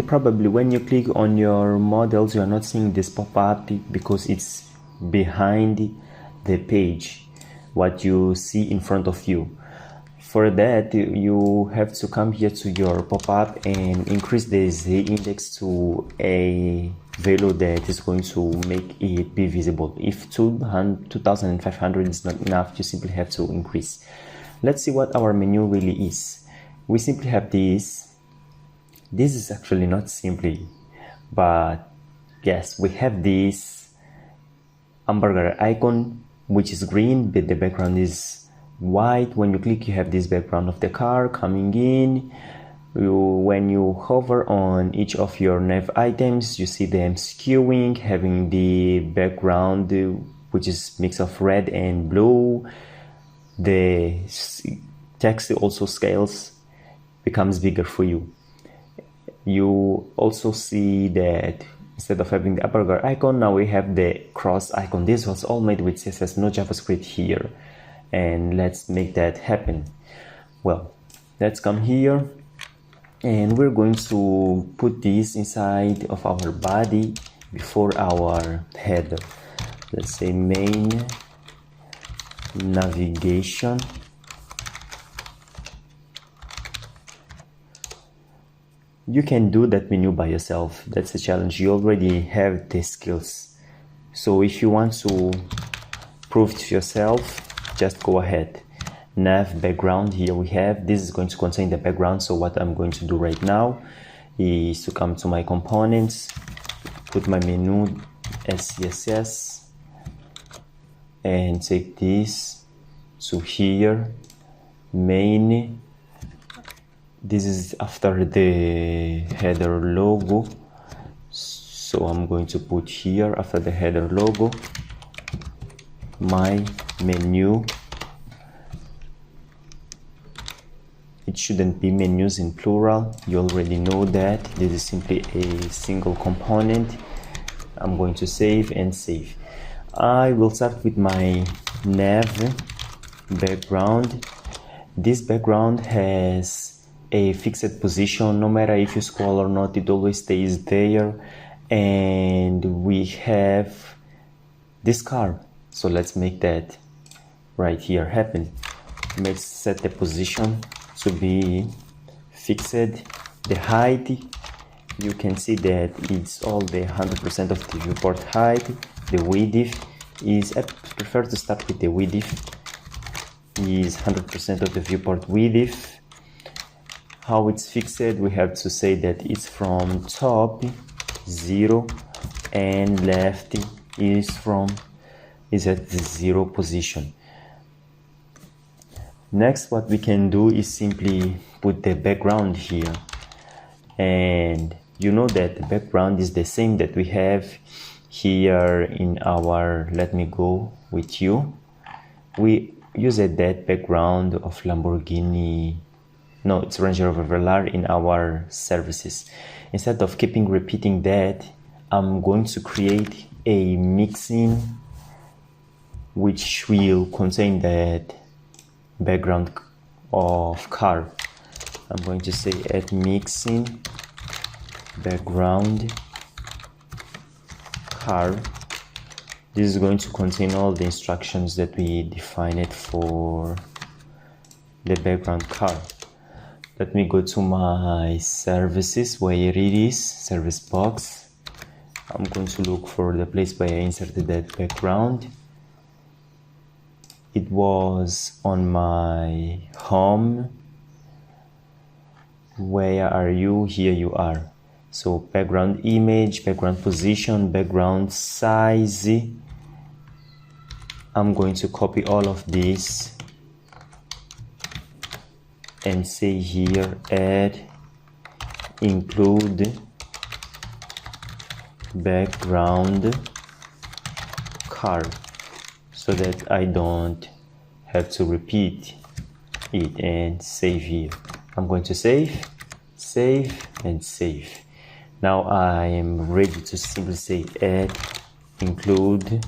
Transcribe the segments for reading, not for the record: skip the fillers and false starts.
Probably when you click on your models, you are not seeing this pop-up because it's behind the page, what you see in front of you. For that, you have to come here to your pop-up and increase the Z index to a value that is going to make it be visible. If 2500 is not enough, you simply have to increase. Let's see what our menu really is. We simply have this. This is actually not simply, but yes, we have this hamburger icon, which is green, but the background is white. When you click, you have this background of the car coming in. When you hover on each of your nav items, you see them skewing, having the background, which is mix of red and blue. The text also scales, becomes bigger for you. You also see that instead of having the hamburger icon, now we have the cross icon. This was all made with CSS, no JavaScript here. And let's make that happen. Well, let's come here and we're going to put this inside of our body before our header. Let's say main navigation. You can do that menu by yourself. That's a challenge. You already have the skills. So if you want to prove to yourself, just go ahead. Nav background, here we have. This is going to contain the background. So what I'm going to do right now is to come to my components, put my menu as CSS, and take this to here, main. This is after the header logo, so I'm going to put here after the header logo my menu. It shouldn't be menus in plural, you already know that. This is simply a single component. I'm going to save and save. I will start with my nav background. This background has a fixed position. No matter if you scroll or not, it always stays there. And we have this car, so let's make that right here happen. Let's set the position to be fixed. The height, you can see that it's all the 100% of the viewport height. The width is, I prefer to start with the width, is 100% of the viewport width. How it's fixed, we have to say that it's from top 0 and left is at the 0 position. Next, what we can do is simply put the background here, and you know that the background is the same that we have here in our, let me go with you. We use that background of Lamborghini, no, it's Range Rover Velar in our services. Instead of keeping repeating that, I'm going to create a mixin which will contain that background of car. I'm going to say add mixin background car. This is going to contain all the instructions that we defined for the background car. Let me go to my services where it is, service box. I'm going to look for the place where I inserted that background. It was on my home. Where are you? Here you are. So background image, background position, background size. I'm going to copy all of this and say here add include background car, so that I don't have to repeat it, and save here. I'm going to save and save. Now I am ready to simply say add include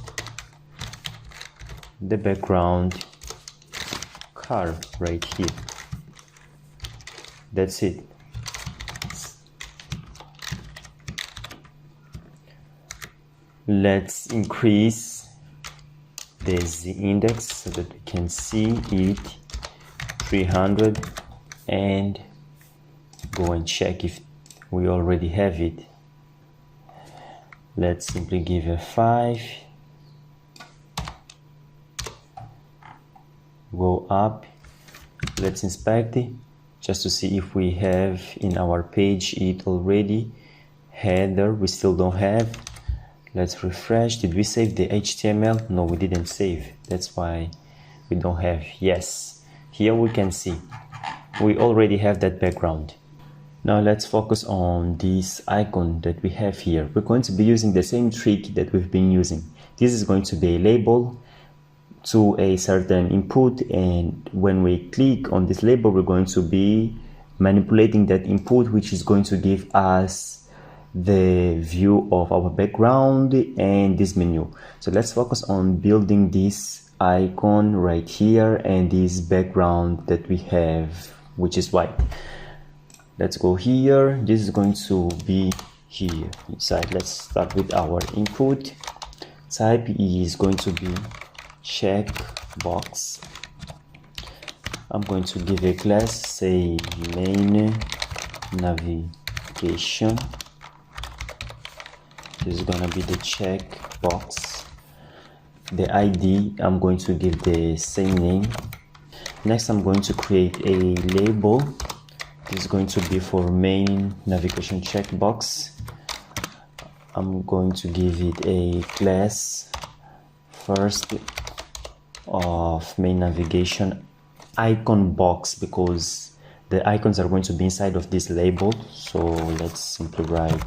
the background car right here. That's it. Let's increase the Z index so that we can see it 300 and go and check if we already have it. Let's simply give a 5, go up, let's inspect it just to see if we have in our page it already. Header we still don't have. Let's refresh. Did we save the HTML? No, we didn't save. That's why we don't have. Yes, here we can see we already have that background. Now let's focus on this icon that we have here. We're going to be using the same trick that we've been using. This is going to be a label to a certain input, and when we click on this label, we're going to be manipulating that input, which is going to give us the view of our background and this menu. So let's focus on building this icon right here and this background that we have, which is white. Let's go here. This is going to be here inside. Let's start with our input. Type is going to be checkbox. I'm going to give a class, say main navigation. This is gonna be the checkbox. The ID, I'm going to give the same name. Next, I'm going to create a label. This is going to be for main navigation checkbox. I'm going to give it a class first of main navigation icon box, because the icons are going to be inside of this label. So let's simply write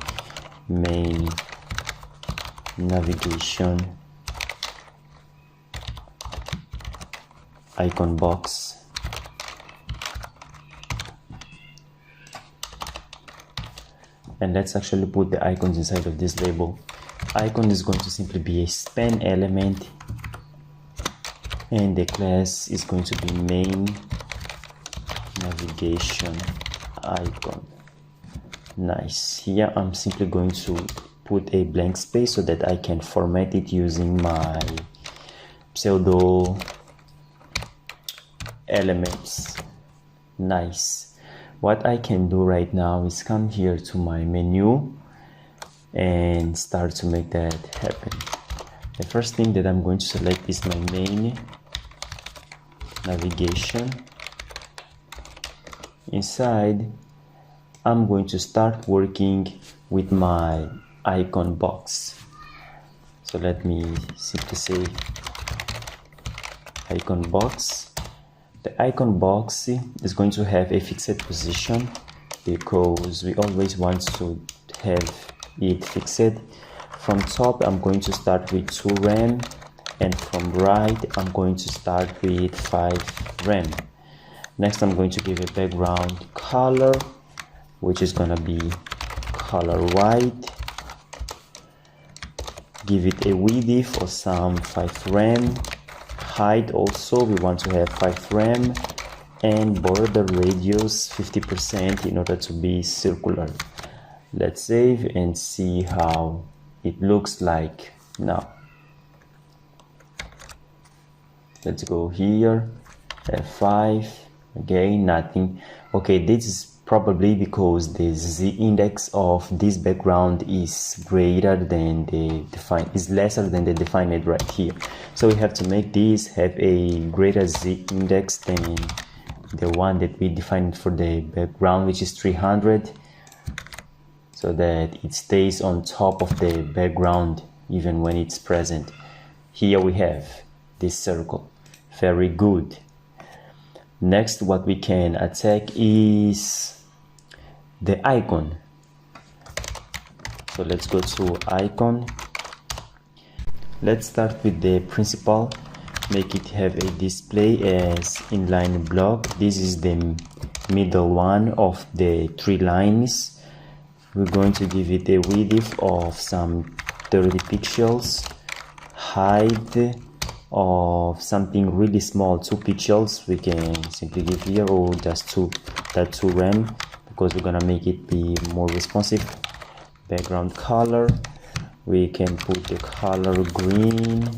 main navigation icon box. And let's actually put the icons inside of this label. Icon is going to simply be a span element, and the class is going to be main navigation icon. Nice. Here I'm simply going to put a blank space so that I can format it using my pseudo elements. Nice. What I can do right now is come here to my menu and start to make that happen. The first thing that I'm going to select is my main navigation. Inside, I'm going to start working with my icon box. So let me simply say icon box. The icon box is going to have a fixed position because we always want to have it fixed. From top, I'm going to start with 2 rem, and from right, I'm going to start with 5 rem. Next, I'm going to give a background color, which is gonna be color white. Give it a width for some 5 rem. Height also, we want to have 5 rem, and border radius 50% in order to be circular. Let's save and see how it looks like now. Let's go here, F5, again nothing. Okay, this is probably because the Z index of this background is greater than the lesser than the defined right here. So we have to make this have a greater Z index than the one that we defined for the background, which is 300, so that it stays on top of the background even when it's present. Here we have this circle. Very good. Next, what we can attack is the icon. So let's go to icon. Let's start with the principal. Make it have a display as inline block. This is the middle one of the 3 lines. We're going to give it a width of some 30 pixels, height of something really small, 2 pixels. We can simply give here, or just 2 rem, because we're gonna make it be more responsive. Background color, we can put the color green,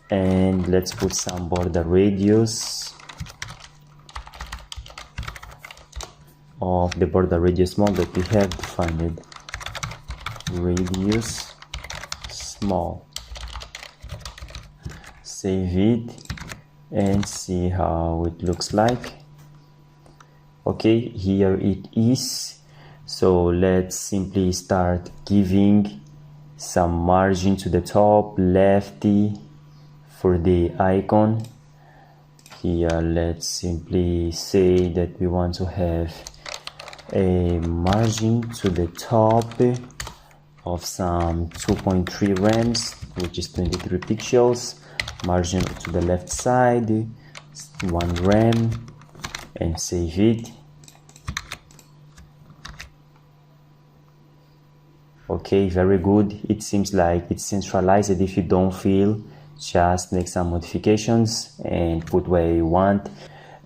and let's put some border radius of the border radius small that we have defined. Radius small. Save it and see how it looks like. Okay, here it is. So let's simply start giving some margin to the top lefty for the icon. Here let's simply say that we want to have a margin to the top of some 2.3 rems, which is 23 pixels. Margin to the left side 1 rem, and save it. Okay, very good. It seems like it's centralized. If you don't feel, just make some modifications and put where you want.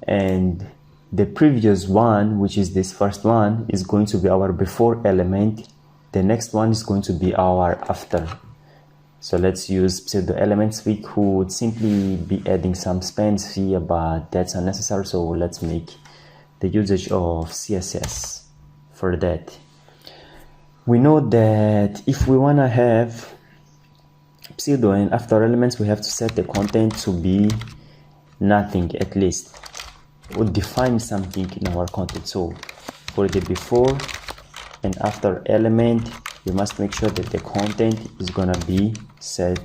And the previous one, which is this first one, is going to be our before element. The next one is going to be our after. So let's use pseudo elements. We could simply be adding some spans here, but that's unnecessary. So let's make the usage of CSS for that. We know that if we want to have pseudo and after elements, we have to set the content to be nothing at least. We'll define something in our content. So for the before and after element, we must make sure that the content is gonna be set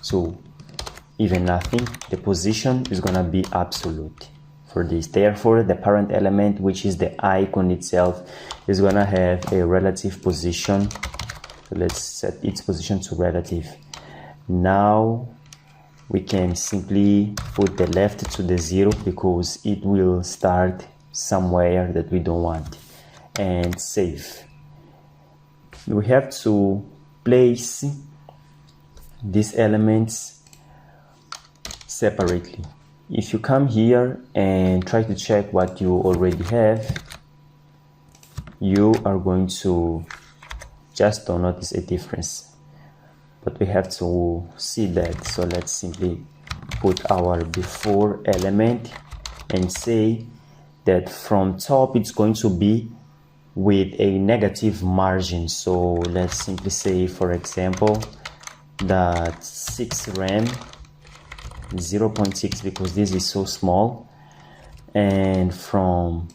to even nothing. The position is gonna be absolute for this. Therefore, the parent element, which is the icon itself, is gonna have a relative position. So let's set its position to relative. Now we can simply put the left to the 0 because it will start somewhere that we don't want, and save. We have to place these elements separately. If you come here and try to check what you already have, you are going to just don't notice a difference. But we have to see that. So let's simply put our before element and say that from top it's going to be with a negative margin. So let's simply say, for example, that 6 rem 0.6 because this is so small, and from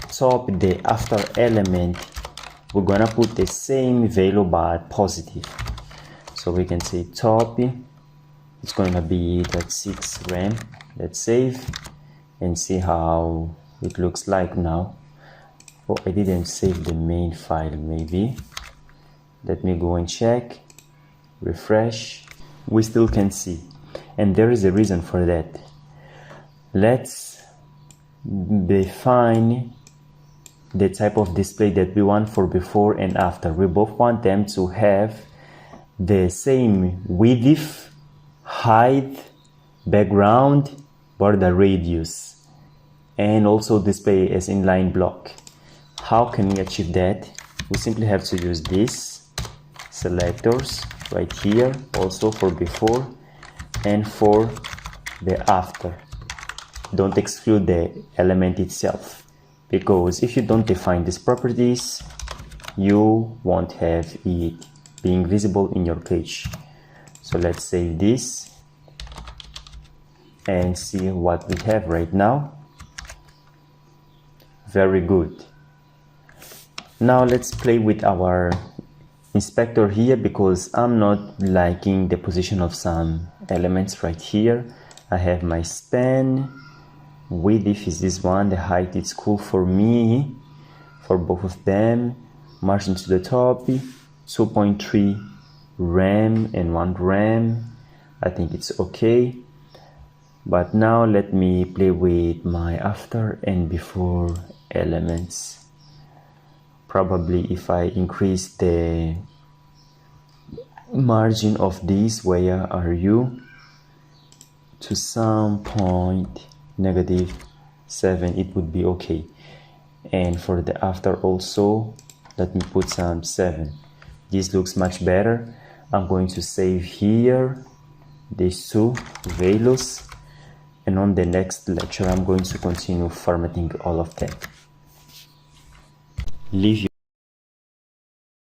top the after element we're gonna put the same value but positive. So we can say top, it's gonna be that 6 rem. Let's save and see how it looks like now. Oh, I didn't save the main file. Maybe let me go and check, refresh. We still can see, and there is a reason for that. Let's define the type of display that we want for before and after. We both want them to have the same width, height, background, border radius, and also display as inline block. How can we achieve that? We simply have to use these selectors right here, also for before and for the after. Don't exclude the element itself, because if you don't define these properties, you won't have it being visible in your page. So let's save this and see what we have right now. Very good. Now let's play with our inspector here, because I'm not liking the position of some elements right here. I have my span, width is this one, the height is cool for me for both of them, margin to the top 2.3 rem and 1 rem. I think it's okay. But now let me play with my after and before elements. Probably if I increase the margin of this, where are you, to some point -7, it would be okay. And for the after also, let me put some 7. This looks much better. I'm going to save here these two values, and on the next lecture I'm going to continue formatting all of them. Leave